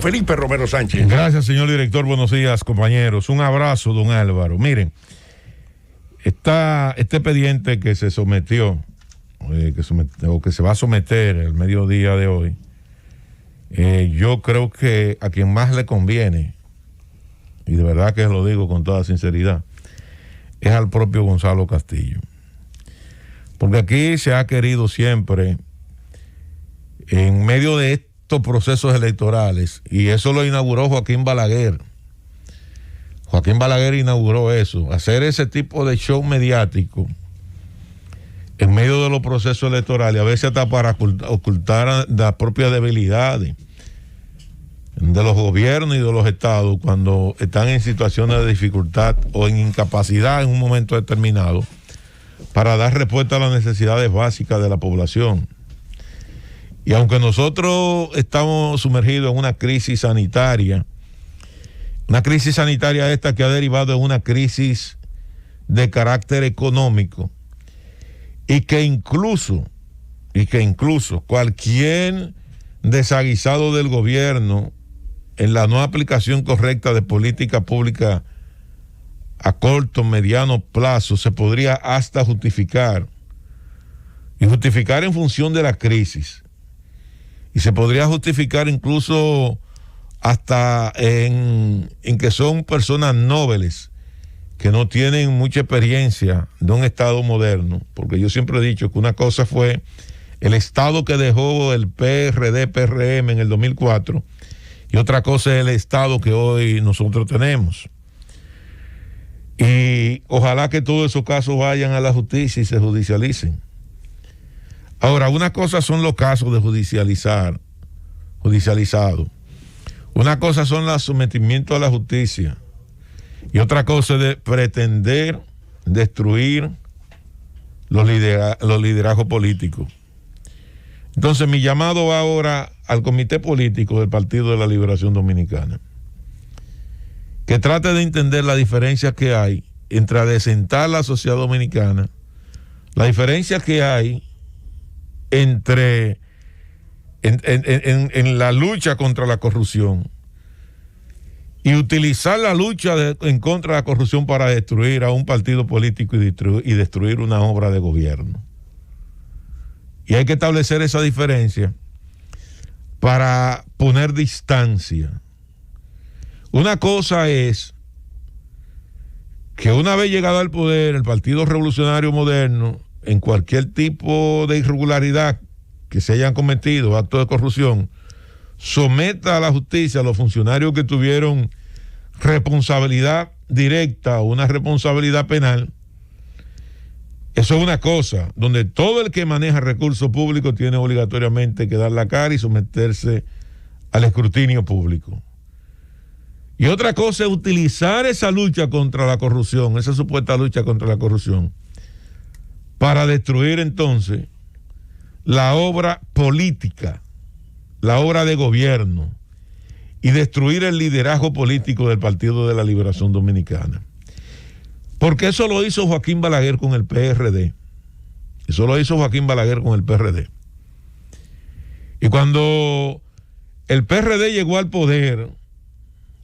Felipe Romero Sánchez. Gracias, señor director. Buenos días, compañeros. Un abrazo, don Álvaro. Miren, este expediente que se sometió, o que se va a someter el mediodía de hoy, yo creo que a quien más le conviene, y de verdad que lo digo con toda sinceridad, es al propio Gonzalo Castillo. Porque aquí se ha querido siempre, en medio de estos procesos electorales, y eso lo inauguró Joaquín Balaguer. Joaquín Balaguer inauguró eso, hacer ese tipo de show mediático en medio de los procesos electorales, a veces hasta para ocultar las propias debilidades de los gobiernos y de los estados cuando están en situaciones de dificultad o en incapacidad en un momento determinado para dar respuesta a las necesidades básicas de la población. Y aunque nosotros estamos sumergidos en una crisis sanitaria esta que ha derivado en una crisis de carácter económico, y que incluso cualquier desaguisado del gobierno en la no aplicación correcta de política pública a corto, mediano plazo se podría hasta justificar en función de la crisis, y se podría justificar incluso hasta en que son personas nobles que no tienen mucha experiencia de un Estado moderno, porque yo siempre he dicho que una cosa fue el Estado que dejó el PRD-PRM en el 2004 y otra cosa es el Estado que hoy nosotros tenemos. Y ojalá que todos esos casos vayan a la justicia y se judicialicen. Ahora, una cosa son los casos de judicializados. Una cosa son los sometimientos a la justicia. Y otra cosa es de pretender destruir los liderazgos políticos. Entonces, mi llamado va ahora al Comité Político del Partido de la Liberación Dominicana, que trate de entender la diferencia que hay entre adecentar la sociedad dominicana, la diferencia que hay entre en la lucha contra la corrupción y utilizar la lucha en contra de la corrupción para destruir a un partido político y destruir una obra de gobierno. Y hay que establecer esa diferencia para poner distancia. Una cosa es que una vez llegado al poder el Partido Revolucionario Moderno, en cualquier tipo de irregularidad que se hayan cometido, actos de corrupción, someta a la justicia a los funcionarios que tuvieron responsabilidad directa o una responsabilidad penal. Eso es una cosa, donde todo el que maneja recursos públicos tiene obligatoriamente que dar la cara y someterse al escrutinio público. Y otra cosa es utilizar esa lucha contra la corrupción, esa supuesta lucha contra la corrupción, para destruir entonces la obra política, la obra de gobierno, y destruir el liderazgo político del Partido de la Liberación Dominicana. Porque eso lo hizo Joaquín Balaguer con el PRD. Eso lo hizo Joaquín Balaguer con el PRD. Y cuando el PRD llegó al poder,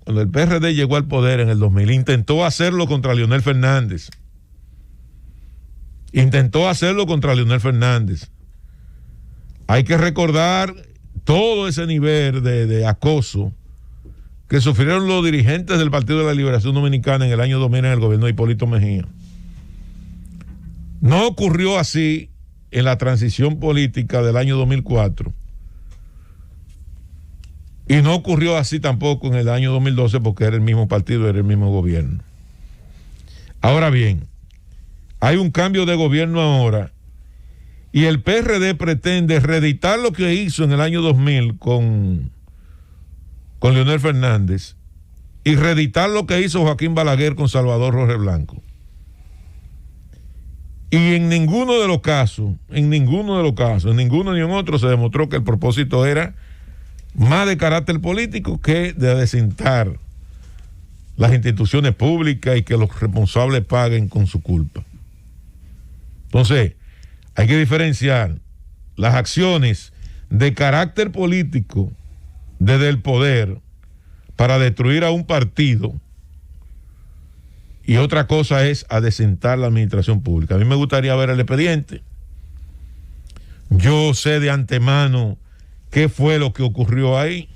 en el 2000, intentó hacerlo contra Leonel Fernández. Hay que recordar todo ese nivel de acoso que sufrieron los dirigentes del Partido de la Liberación Dominicana en el año 2000 en el gobierno de Hipólito Mejía. No ocurrió así en la transición política del año 2004 y no ocurrió así tampoco en el año 2012 porque era el mismo partido, era el mismo gobierno. Ahora bien, hay un cambio de gobierno ahora y el PRD pretende reeditar lo que hizo en el año 2000 con Leonel Fernández y reeditar lo que hizo Joaquín Balaguer con Salvador Roger Blanco. Y en ninguno de los casos, en ninguno ni en otro se demostró que el propósito era más de carácter político que de adecentar las instituciones públicas y que los responsables paguen con su culpa. Entonces, hay que diferenciar las acciones de carácter político desde el poder para destruir a un partido, y otra cosa es adecentar la administración pública. A mí me gustaría ver el expediente. Yo sé de antemano qué fue lo que ocurrió ahí.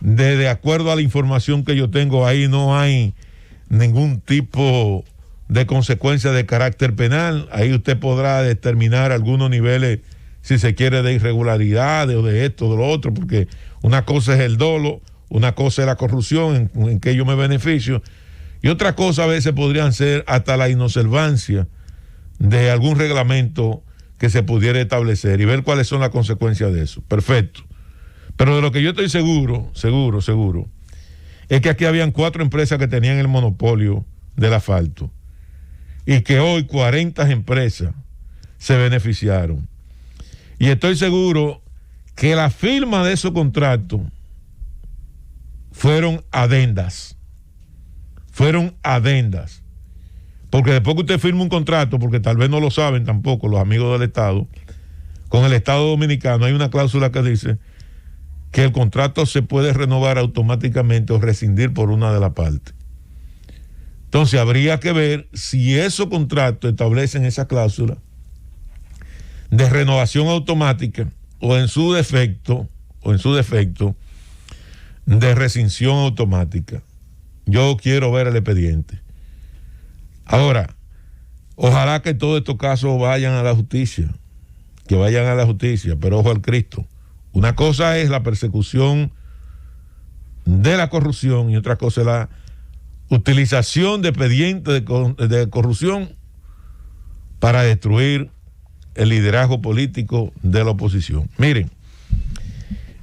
De acuerdo a la información que yo tengo, ahí no hay ningún tipo de consecuencia de carácter penal. Ahí usted podrá determinar algunos niveles, si se quiere, de irregularidades o de esto, de lo otro, porque una cosa es el dolo, una cosa es la corrupción en que yo me beneficio, y otra cosa a veces podrían ser hasta la inobservancia de algún reglamento que se pudiera establecer y ver cuáles son las consecuencias de eso. Perfecto. Pero de lo que yo estoy seguro, es que aquí habían 4 empresas que tenían el monopolio del asfalto y que hoy 40 empresas se beneficiaron. Y estoy seguro que la firma de esos contratos fueron adendas. Porque después que usted firma un contrato, porque tal vez no lo saben tampoco los amigos del Estado, con el Estado Dominicano hay una cláusula que dice que el contrato se puede renovar automáticamente o rescindir por una de las partes. Entonces habría que ver si esos contratos establecen esa cláusula de renovación automática o en su defecto, de rescisión automática. Yo quiero ver el expediente. Ahora, ojalá que todos estos casos vayan a la justicia, pero ojo al Cristo. Una cosa es la persecución de la corrupción y otra cosa es la utilización de expedientes de corrupción para destruir el liderazgo político de la oposición. Miren,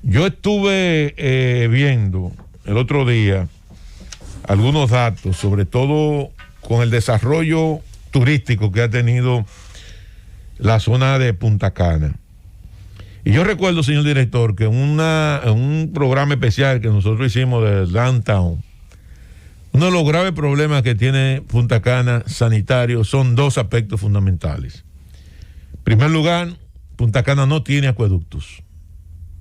yo estuve viendo el otro día algunos datos, sobre todo con el desarrollo turístico que ha tenido la zona de Punta Cana. Y yo recuerdo, señor director, que en un programa especial que nosotros hicimos de Downtown, uno de los graves problemas que tiene Punta Cana sanitario son 2 aspectos fundamentales. En primer lugar, Punta Cana no tiene acueductos.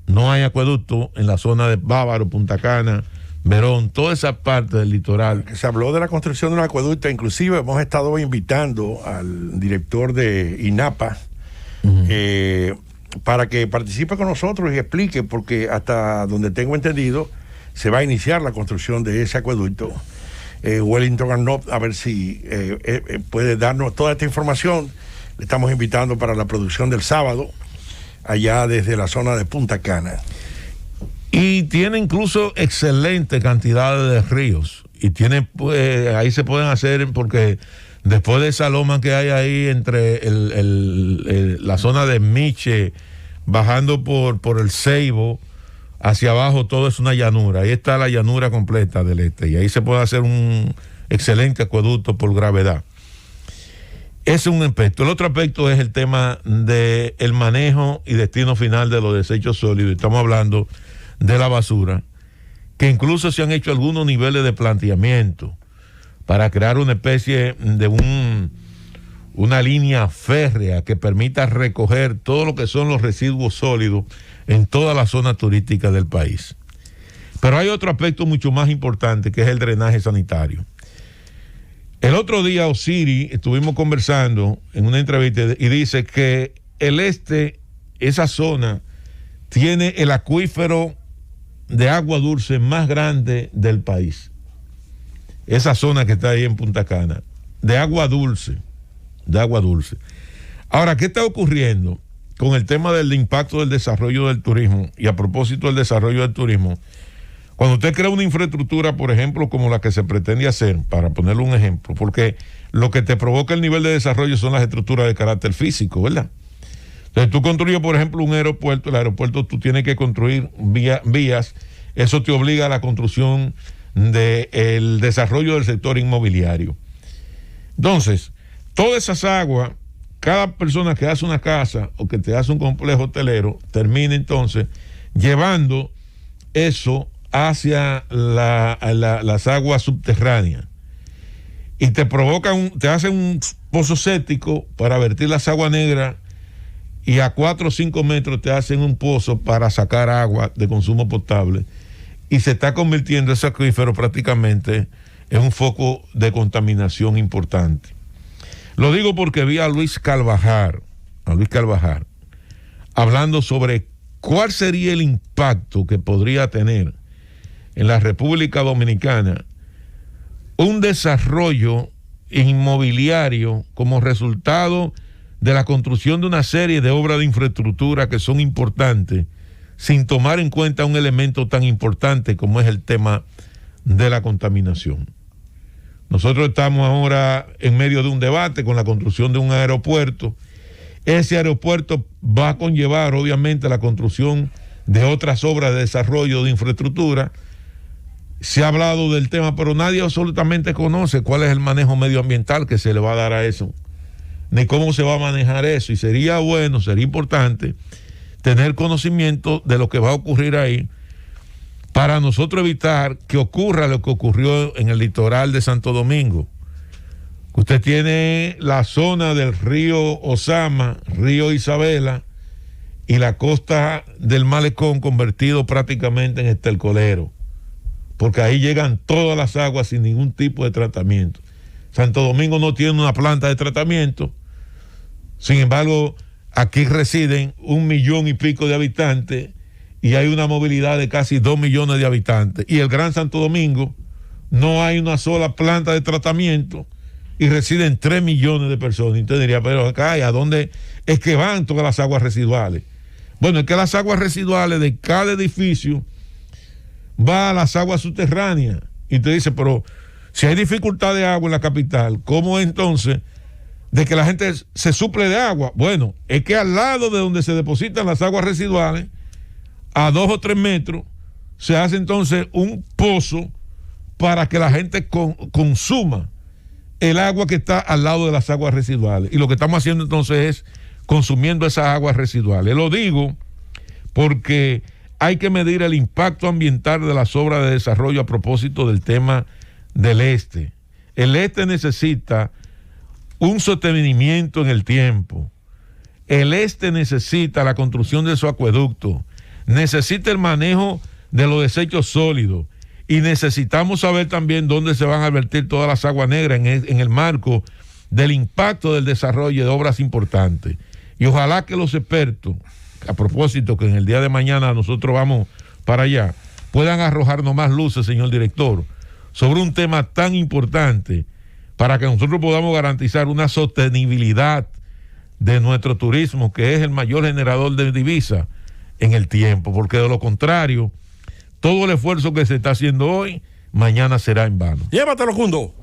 No hay acueducto en la zona de Bávaro, Punta Cana, Verón, toda esa parte del litoral. Se habló de la construcción de un acueducto, inclusive hemos estado invitando al director de INAPA para que participe con nosotros y explique, porque hasta donde tengo entendido se va a iniciar la construcción de ese acueducto. Wellington Arnott, a ver si puede darnos toda esta información. Le estamos invitando para la producción del sábado, allá desde la zona de Punta Cana. Y tiene incluso excelente cantidad de ríos. Y tiene, ahí se pueden hacer, porque después de esa loma que hay ahí entre la zona de Miche, bajando por el Ceibo, hacia abajo todo es una llanura. Ahí está la llanura completa del este. Y ahí se puede hacer un excelente acueducto por gravedad. Ese es un aspecto. El otro aspecto es el tema del manejo y destino final de los desechos sólidos. Estamos hablando de la basura, que incluso se han hecho algunos niveles de planteamiento para crear una especie de una línea férrea que permita recoger todo lo que son los residuos sólidos en toda la zona turística del país. Pero hay otro aspecto mucho más importante, que es el drenaje sanitario. El otro día Osiris estuvimos conversando en una entrevista y dice que el este, esa zona, tiene el acuífero de agua dulce más grande del país. Esa zona que está ahí en Punta Cana, de agua dulce. Ahora, ¿qué está ocurriendo con el tema del impacto del desarrollo del turismo? Y a propósito del desarrollo del turismo, cuando usted crea una infraestructura, por ejemplo, como la que se pretende hacer, para ponerle un ejemplo, porque lo que te provoca el nivel de desarrollo son las estructuras de carácter físico, ¿verdad? Entonces tú construyes, por ejemplo, un aeropuerto. El aeropuerto tú tienes que construir vías. Eso te obliga a la construcción del desarrollo del sector inmobiliario. Entonces, todas esas aguas, cada persona que hace una casa o que te hace un complejo hotelero, termina entonces llevando eso hacia las aguas subterráneas. Y te provocan, te hacen un pozo séptico para vertir las aguas negras y a 4 o 5 metros te hacen un pozo para sacar agua de consumo potable, y se está convirtiendo ese acuífero prácticamente en un foco de contaminación importante. Lo digo porque vi a Luis Carvajal hablando sobre cuál sería el impacto que podría tener en la República Dominicana un desarrollo inmobiliario como resultado de la construcción de una serie de obras de infraestructura que son importantes, sin tomar en cuenta un elemento tan importante como es el tema de la contaminación. Nosotros estamos ahora en medio de un debate con la construcción de un aeropuerto. Ese aeropuerto va a conllevar obviamente la construcción de otras obras de desarrollo de infraestructura. Se ha hablado del tema, pero nadie absolutamente conoce cuál es el manejo medioambiental que se le va a dar a eso, ni cómo se va a manejar eso. Y sería bueno, sería importante tener conocimiento de lo que va a ocurrir ahí para nosotros evitar que ocurra lo que ocurrió en el litoral de Santo Domingo. Usted tiene la zona del río Osama, río Isabela, y la costa del malecón convertido prácticamente en estercolero, porque ahí llegan todas las aguas sin ningún tipo de tratamiento. Santo Domingo no tiene una planta de tratamiento, sin embargo, aquí residen 1 millón y pico de habitantes y hay una movilidad de casi 2 millones de habitantes. Y el Gran Santo Domingo no hay una sola planta de tratamiento y residen 3 millones de personas. Y usted diría, pero acá, ¿y a dónde es que van todas las aguas residuales? Bueno, es que las aguas residuales de cada edificio va a las aguas subterráneas. Y usted dice, pero si hay dificultad de agua en la capital, ¿cómo es entonces de que la gente se suple de agua? Bueno, es que al lado de donde se depositan las aguas residuales, a 2 o 3 metros, se hace entonces un pozo para que la gente consuma el agua que está al lado de las aguas residuales. Y lo que estamos haciendo entonces es consumiendo esas aguas residuales. Lo digo porque hay que medir el impacto ambiental de las obras de desarrollo a propósito del tema del este. El este necesita un sostenimiento en el tiempo. El este necesita la construcción de su acueducto, necesita el manejo de los desechos sólidos y necesitamos saber también dónde se van a vertir todas las aguas negras en el marco del impacto del desarrollo de obras importantes. Y ojalá que los expertos, a propósito que en el día de mañana nosotros vamos para allá, puedan arrojarnos más luces, señor director, sobre un tema tan importante para que nosotros podamos garantizar una sostenibilidad de nuestro turismo, que es el mayor generador de divisas en el tiempo, porque de lo contrario, todo el esfuerzo que se está haciendo hoy, mañana será en vano. Llévatelo, Cundo.